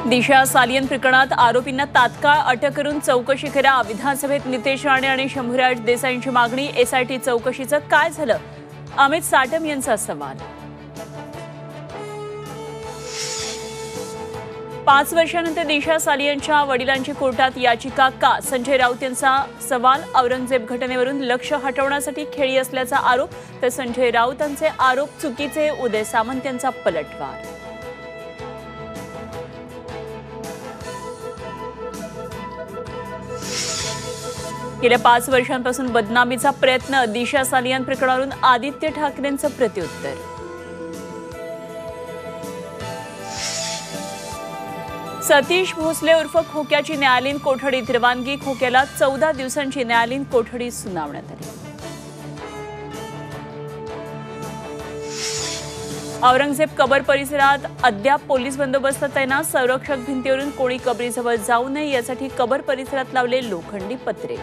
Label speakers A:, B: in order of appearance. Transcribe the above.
A: दिशा सालियन प्रकरणात आरोपींना तात्काळ अटक करून चौकशी करा। विधानसभेत नितेश राणे आणि शंभूराज देसाईंची मागणी। एसआयटी चौकशीचं काय झालं? अमित साटम यांचा सवाल। 5 वर्षांनंतर दिशा सालियनच्या वडिलांची कोर्टात याचिका का? संजय राऊत यांचा सवाल। औरंगजेब घटनेवरून लक्ष हटवण्यासाठी खेळी असल्याचा आरोप, तर संजय राऊतांचे आरोप चुकीचे। उदय सामंत यांचा पलटवार। गेल्या 5 वर्षांपासून बदनामीचा प्रयत्न। दिशा सालियन प्रकरणावरून आदित्य ठाकरेंचं प्रत्युत्तर। सतीश भोसले उर्फ खोक्याची न्यायालयीन कोठडीत रवानगी। खोक्याला 14 दिवसांची न्यायालयीन कोठडी सुनावण्यात आली। औरंगजेब कबर परिसरात अद्याप पोलीस बंदोबस्त तैनात। संरक्षक भिंतीवरून कोणी कबरीजवळ जाऊ नये यासाठी कबर परिसरात लावले लोखंडी पत्रे।